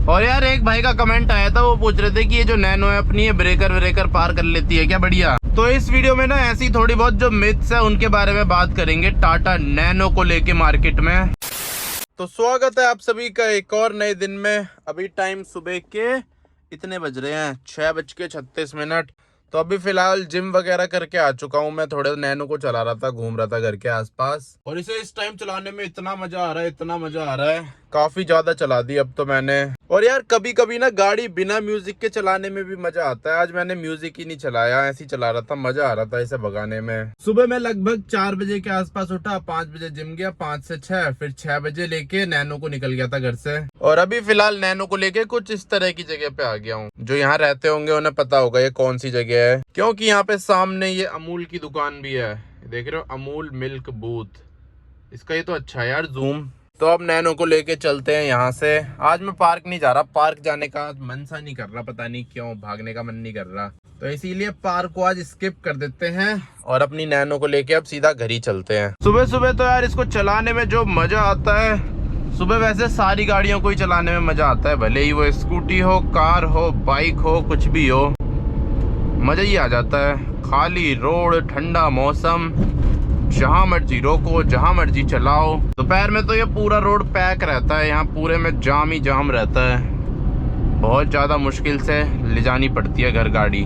और यार एक भाई का कमेंट आया था, वो पूछ रहे थे कि ये जो नैनो है अपनी, ये ब्रेकर पार कर लेती है क्या? बढ़िया। तो इस वीडियो में ना ऐसी थोड़ी बहुत जो मिथ्स है उनके बारे में बात करेंगे टाटा नैनो को लेके मार्केट में। तो स्वागत है आप सभी का एक और नए दिन में। अभी टाइम सुबह के इतने बज रहे हैं 6:36। तो अभी फिलहाल जिम वगैरह करके आ चुका हूँ। मैं थोड़े नैनो को चला रहा था, घूम रहा था घर के आसपास, और इसे इस टाइम चलाने में इतना मजा आ रहा है, काफी ज्यादा चला दी अब तो मैंने। और यार कभी कभी ना गाड़ी बिना म्यूजिक के चलाने में भी मजा आता है। आज मैंने म्यूजिक ही नहीं चलाया, ऐसे ही चला रहा था, मजा आ रहा था इसे भगाने में। सुबह मैं लगभग 4 बजे के आसपास उठा, 5 बजे जिम गया, 5 से 6, फिर 6 बजे लेके नैनो को निकल गया था घर से। और अभी फिलहाल नैनो को लेके कुछ इस तरह की जगह पे आ गया हूँ। जो यहाँ रहते होंगे उन्हें पता होगा ये कौन सी जगह है, क्योंकि यहाँ पे सामने ये अमूल की दुकान भी है। देख रहे हो, अमूल मिल्क बूथ। इसका ये तो अच्छा है यार जूम। तो अब नैनो को लेके चलते हैं यहाँ से। आज मैं पार्क नहीं जा रहा, पार्क जाने का मन सा नहीं कर रहा, पता नहीं क्यों, भागने का मन नहीं कर रहा, तो इसीलिए पार्क को आज स्किप कर देते हैं और अपनी नैनो को लेके अब सीधा घर ही चलते हैं। सुबह सुबह तो यार इसको चलाने में जो मजा आता है, सुबह वैसे सारी गाड़ियों को ही चलाने में मजा आता है, भले ही वो स्कूटी हो, कार हो, बाइक हो, कुछ भी हो, मजा ही आ जाता है। खाली रोड, ठंडा मौसम, जहाँ मर्जी रोको, जहाँ मर्जी चलाओ। दोपहर में तो ये पूरा रोड पैक रहता है, यहाँ पूरे में जाम ही जाम रहता है। बहुत ज़्यादा मुश्किल से ले जानी पड़ती है घर गाड़ी,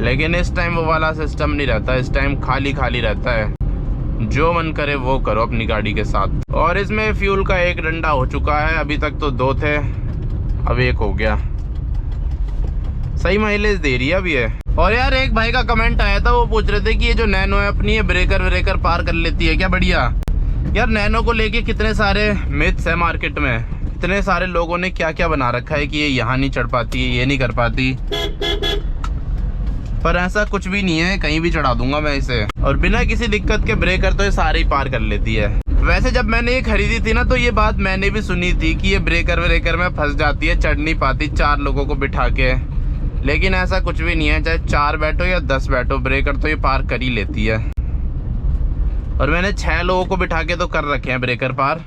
लेकिन इस टाइम वो वाला सिस्टम नहीं रहता। इस टाइम खाली खाली रहता है, जो मन करे वो करो अपनी गाड़ी के साथ। और इसमें फ्यूल का एक डंडा हो चुका है, अभी तक तो 2 थे, अब 1 हो गया। सही माइलेज दे रही है अब ये। और यार एक भाई का कमेंट आया था, वो पूछ रहे थे कि ये जो नैनो है अपनी, ये ब्रेकर पार कर लेती है क्या? बढ़िया। यार नैनो को लेके कितने सारे मिथ्स है मार्केट में, इतने सारे लोगों ने क्या क्या बना रखा है कि ये यहाँ नहीं चढ़ पाती, ये नहीं कर पाती, पर ऐसा कुछ भी नहीं है, कहीं भी चढ़ा दूंगा मैं इसे। और बिना किसी दिक्कत के ब्रेकर तो ये सारे ही पार कर लेती है। वैसे जब मैंने ये खरीदी थी ना, तो ये बात मैंने भी सुनी थी कि ये ब्रेकर में फंस जाती है, चढ़ नहीं पाती 4 लोगों को बिठा के, लेकिन ऐसा कुछ भी नहीं है। चाहे 4 बैठो या 10 बैठो, ब्रेकर तो ये पार कर ही लेती है। और मैंने 6 लोगों को बिठा के तो कर रखे हैं ब्रेकर पार,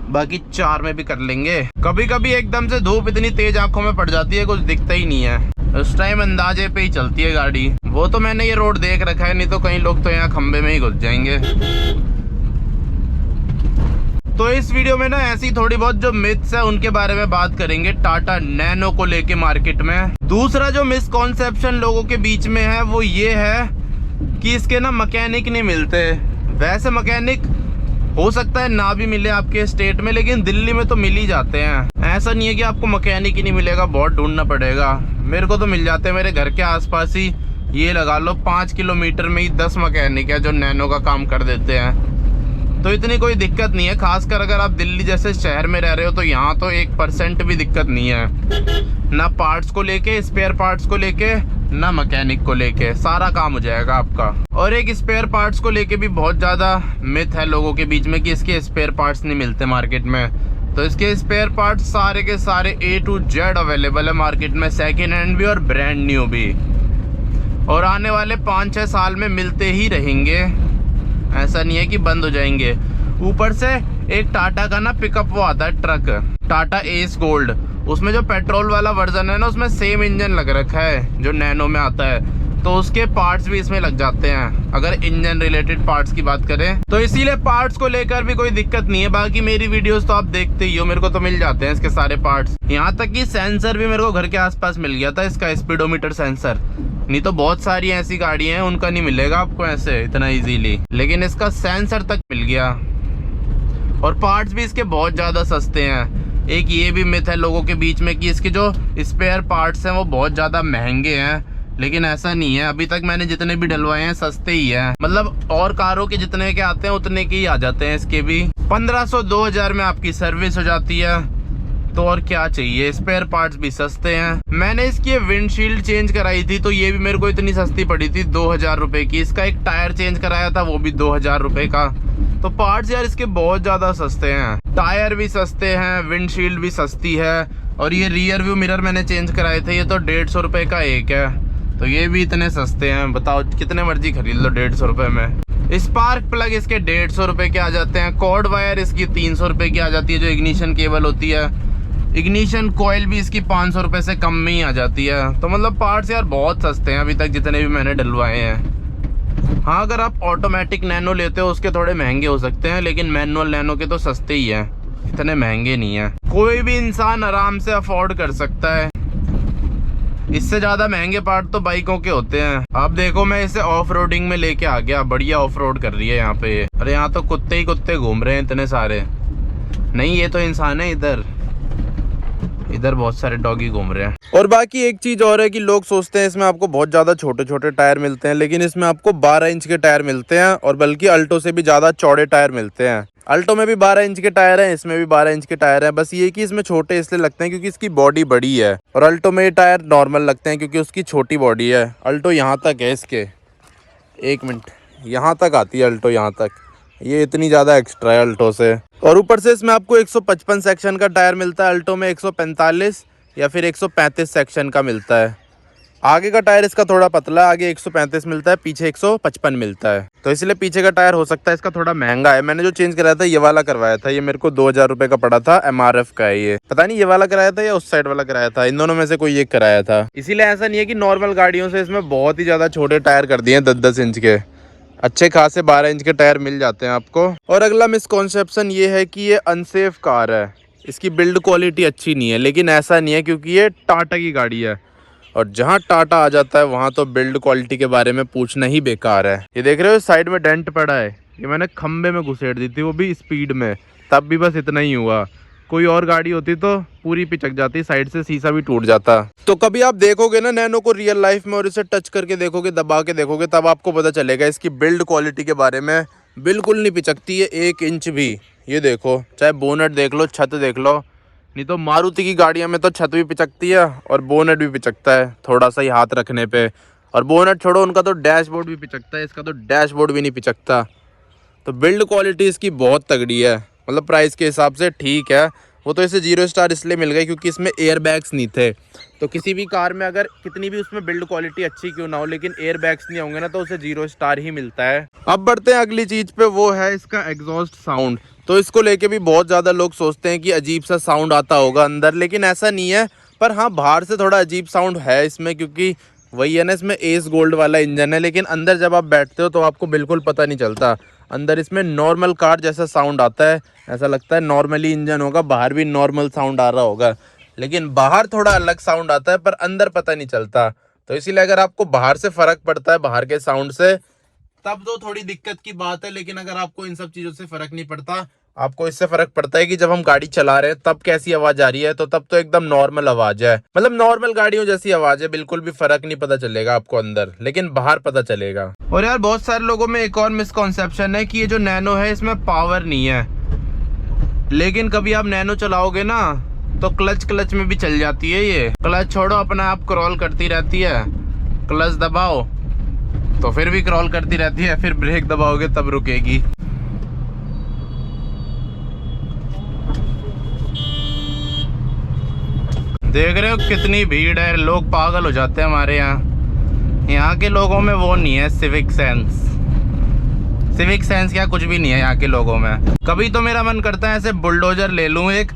बाकी 4 में भी कर लेंगे। कभी कभी एकदम से धूप इतनी तेज आंखों में पड़ जाती है, कुछ दिखता ही नहीं है, उस टाइम अंदाजे पे ही चलती है गाड़ी। वो तो मैंने ये रोड देख रखा है, नहीं तो कई लोग तो यहाँ खंबे में ही घुस जाएंगे। तो इस वीडियो में ना ऐसी थोड़ी बहुत जो मिथ्स है उनके बारे में बात करेंगे टाटा नैनो को लेके मार्केट में। दूसरा जो मिसकॉन्सेप्शन लोगों के बीच में है वो ये है कि इसके ना मैकेनिक नहीं मिलते। वैसे मैकेनिक हो सकता है ना भी मिले आपके स्टेट में, लेकिन दिल्ली में तो मिल ही जाते हैं। ऐसा नहीं है कि आपको मैकेनिक ही नहीं मिलेगा, बहुत ढूंढना पड़ेगा। मेरे को तो मिल जाते हैं, मेरे घर के आसपास ही ये लगा लो 5 किलोमीटर में ही 10 मैकेनिक है जो नैनो का काम कर देते हैं। तो इतनी कोई दिक्कत नहीं है, खासकर अगर आप दिल्ली जैसे शहर में रह रहे हो तो यहाँ तो 1% भी दिक्कत नहीं है, ना पार्ट्स को लेके, स्पेयर पार्ट्स को लेके, ना मैकेनिक को लेके, सारा काम हो जाएगा आपका। और एक स्पेयर पार्ट्स को लेके भी बहुत ज़्यादा मिथ है लोगों के बीच में कि इसके स्पेयर पार्ट्स नहीं मिलते मार्केट में। तो इसके स्पेयर पार्ट्स सारे के सारे A to Z अवेलेबल है मार्केट में, सेकेंड हैंड भी और ब्रांड न्यू भी, और आने वाले 5-6 साल में मिलते ही रहेंगे, ऐसा नहीं है कि बंद हो जाएंगे। ऊपर से एक टाटा का ना पिकअप वो आता है ट्रक, टाटा एस गोल्ड, उसमें जो पेट्रोल वाला वर्जन है ना, उसमें सेम इंजन लग रखा है जो नैनो में आता है, तो उसके पार्ट्स भी इसमें लग जाते हैं अगर इंजन रिलेटेड पार्ट्स की बात करें। तो इसीलिए पार्ट्स को लेकर भी कोई दिक्कत नहीं है। बाकी मेरी वीडियोस तो आप देखते ही हो, मेरे को तो मिल जाते हैं इसके सारे पार्ट्स। यहाँ तक कि सेंसर भी मेरे को घर के आसपास मिल गया था, इसका स्पीडोमीटर सेंसर। नहीं तो बहुत सारी ऐसी गाड़ी हैं उनका नहीं मिलेगा आपको ऐसे इतना इजीली, लेकिन इसका सेंसर तक मिल गया। और पार्ट्स भी इसके बहुत ज़्यादा सस्ते हैं। एक ये भी मिथ है लोगों के बीच में कि इसके जो स्पेयर पार्ट्स हैं वो बहुत ज़्यादा महंगे हैं, लेकिन ऐसा नहीं है। अभी तक मैंने जितने भी डलवाए हैं सस्ते ही हैं, मतलब और कारों के जितने के आते हैं उतने के ही आ जाते हैं। इसके भी 1500-2000 में आपकी सर्विस हो जाती है, तो और क्या चाहिए। स्पेयर पार्ट्स भी सस्ते हैं। मैंने इसकी विंडशील्ड चेंज कराई थी, तो ये भी मेरे को इतनी सस्ती पड़ी थी 2000 रुपए की। इसका एक टायर चेंज कराया था, वो भी 2000 रुपए का। तो पार्ट्स यार इसके बहुत ज़्यादा सस्ते हैं, टायर भी सस्ते हैं, विंडशील्ड भी सस्ती है। और ये रियर व्यू मिरर मैंने चेंज कराए थे, ये तो 150 रुपए का एक है, तो ये भी इतने सस्ते हैं। बताओ कितने मर्जी खरीद लो 150 रुपए में। स्पार्क प्लग इसके 150 रुपए के आ जाते हैं। कॉर्ड वायर इसकी 300 रुपए की आ जाती है, जो इग्निशन केबल होती है। इग्निशन कोयल भी इसकी 500 रुपये से कम में ही आ जाती है। तो मतलब पार्ट्स यार बहुत सस्ते हैं अभी तक जितने भी मैंने डलवाए हैं। हाँ, अगर आप ऑटोमेटिक नैनो लेते हो उसके थोड़े महंगे हो सकते हैं, लेकिन मैनुअल नैनो के तो सस्ते ही हैं, इतने महंगे नहीं हैं। कोई भी इंसान आराम से अफोर्ड कर सकता है। इससे ज़्यादा महंगे पार्ट तो बाइकों के होते हैं। आप देखो, मैं इसे ऑफ रोडिंग में लेके आ गया, बढ़िया ऑफ रोड कर रही है यहाँ पे। अरे यहाँ तो कुत्ते ही कुत्ते घूम रहे हैं इतने सारे। नहीं, ये तो इंसान है। इधर बहुत सारे डॉगी घूम रहे हैं। और बाकी एक चीज़ और है कि लोग सोचते हैं इसमें आपको बहुत ज़्यादा छोटे छोटे टायर मिलते हैं, लेकिन इसमें आपको 12 इंच के टायर मिलते हैं, और बल्कि अल्टो से भी ज़्यादा चौड़े टायर मिलते हैं। अल्टो में भी 12 इंच के टायर हैं, इसमें भी 12 इंच के टायर हैं। बस ये कि इसमें छोटे इसलिए लगते हैं क्योंकि इसकी बॉडी बड़ी है, और अल्टो में ये टायर नॉर्मल लगते हैं क्योंकि उसकी छोटी बॉडी है। अल्टो यहाँ तक है इसके, 1 मिनट, यहाँ तक आती है अल्टो, यहाँ तक। ये इतनी ज़्यादा एक्स्ट्रा है अल्टो से। और ऊपर से इसमें आपको 155 सेक्शन का टायर मिलता है, अल्टो में 145 या फिर 135 सेक्शन का मिलता है। आगे का टायर इसका थोड़ा पतला है, आगे 135 मिलता है, पीछे 155 मिलता है। तो इसलिए पीछे का टायर हो सकता है इसका थोड़ा महंगा है। मैंने जो चेंज कराया था ये वाला करवाया था, ये मेरे को 2000 रुपये का पड़ा था, MRF का है ये। पता नहीं ये वाला कराया था या उस साइड वाला कराया था, इन दोनों में से कोई एक कराया था। इसीलिए ऐसा नहीं है कि नॉर्मल गाड़ियों से इसमें बहुत ही ज़्यादा छोटे टायर कर दिए हैं, 10-10 इंच के। अच्छे खासे 12 इंच के टायर मिल जाते हैं आपको। और अगला मिसकॉन्सेप्शन ये है कि ये अनसेफ कार है, इसकी बिल्ड क्वालिटी अच्छी नहीं है। लेकिन ऐसा नहीं है, क्योंकि ये टाटा की गाड़ी है, और जहाँ टाटा आ जाता है वहाँ तो बिल्ड क्वालिटी के बारे में पूछना ही बेकार है। ये देख रहे हो साइड में डेंट पड़ा है, ये मैंने खंबे में घुसेड़ दी थी, वो भी स्पीड में, तब भी बस इतना ही हुआ। कोई और गाड़ी होती तो पूरी पिचक जाती, साइड से शीशा भी टूट जाता। तो कभी आप देखोगे ना नैनो को रियल लाइफ में और इसे टच करके देखोगे, दबा के देखोगे, तब आपको पता चलेगा इसकी बिल्ड क्वालिटी के बारे में। बिल्कुल नहीं पिचकती है 1 इंच भी। ये देखो, चाहे बोनट देख लो, छत देख लो, नहीं तो मारुति की गाड़ियों में तो छत भी पिचकती है और बोनट भी पिचकता है थोड़ा सा ही हाथ रखने पे। और बोनट छोड़ो, उनका तो डैशबोर्ड भी पिचकता है, इसका तो डैशबोर्ड भी नहीं पिचकता। तो बिल्ड क्वालिटी इसकी बहुत तगड़ी है, मतलब प्राइस के हिसाब से ठीक है। वो तो इसे 0 स्टार इसलिए मिल गए क्योंकि इसमें एयर बैग्स नहीं थे। तो किसी भी कार में अगर कितनी भी उसमें बिल्ड क्वालिटी अच्छी क्यों ना हो, लेकिन एयर बैग्स नहीं होंगे ना तो उसे 0 स्टार ही मिलता है। अब बढ़ते हैं अगली चीज़ पे, वो है इसका एग्जॉस्ट साउंड। तो इसको लेके भी बहुत ज़्यादा लोग सोचते हैं कि अजीब सा साउंड आता होगा अंदर, लेकिन ऐसा नहीं है। पर हाँ, बाहर से थोड़ा अजीब साउंड है इसमें, क्योंकि वही है ना, इसमें एस गोल्ड वाला इंजन है। लेकिन अंदर जब आप बैठते हो तो आपको बिल्कुल पता नहीं चलता। अंदर इसमें नॉर्मल कार जैसा साउंड आता है, ऐसा लगता है नॉर्मली इंजन होगा, बाहर भी नॉर्मल साउंड आ रहा होगा, लेकिन बाहर थोड़ा अलग साउंड आता है, पर अंदर पता नहीं चलता। तो इसीलिए अगर आपको बाहर से फ़र्क पड़ता है, बाहर के साउंड से, तब तो थोड़ी दिक्कत की बात है। लेकिन अगर आपको इन सब चीज़ों से फ़र्क नहीं पड़ता, आपको इससे फ़र्क पड़ता है कि जब हम गाड़ी चला रहे हैं तब कैसी आवाज़ आ रही है, तो तब तो एकदम नॉर्मल आवाज़ है, मतलब नॉर्मल गाड़ियों जैसी आवाज़ है, बिल्कुल भी फ़र्क नहीं पता चलेगा आपको अंदर, लेकिन बाहर पता चलेगा। और यार बहुत सारे लोगों में एक और मिसकॉन्सेप्शन है कि ये जो नैनो है इसमें पावर नहीं है। लेकिन कभी आप नैनो चलाओगे ना तो क्लच में भी चल जाती है। ये क्लच छोड़ो, अपना आप क्रॉल करती रहती है, क्लच दबाओ तो फिर भी क्रॉल करती रहती है, फिर ब्रेक दबाओगे तब रुकेगी। देख रहे हो कितनी भीड़ है, लोग पागल हो जाते हैं हमारे यहाँ के लोगों में वो नहीं है सिविक सेंस क्या कुछ भी नहीं है यहाँ के लोगों में। कभी तो मेरा मन करता है ऐसे बुलडोजर ले लूँ एक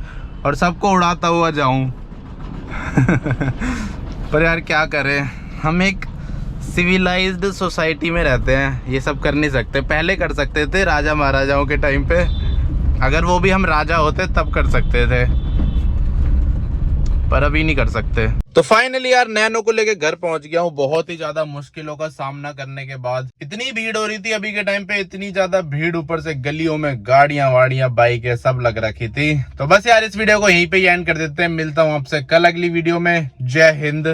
और सबको उड़ाता हुआ जाऊँ पर यार क्या करें, हम एक सिविलाइज्ड सोसाइटी में रहते हैं, ये सब कर नहीं सकते। पहले कर सकते थे राजा महाराजाओं के टाइम पे, अगर वो भी हम राजा होते तब कर सकते थे, पर अभी नहीं कर सकते। तो फाइनली यार नैनो को लेके घर पहुंच गया हूँ, बहुत ही ज्यादा मुश्किलों का सामना करने के बाद। इतनी भीड़ हो रही थी अभी के टाइम पे, इतनी ज्यादा भीड़, ऊपर से गलियों में गाड़ियां वाड़ियां बाइकें सब लग रखी थी। तो बस यार इस वीडियो को यहीं पे एंड कर देते हैं, मिलता हूँ आपसे कल अगली वीडियो में। जय हिंद।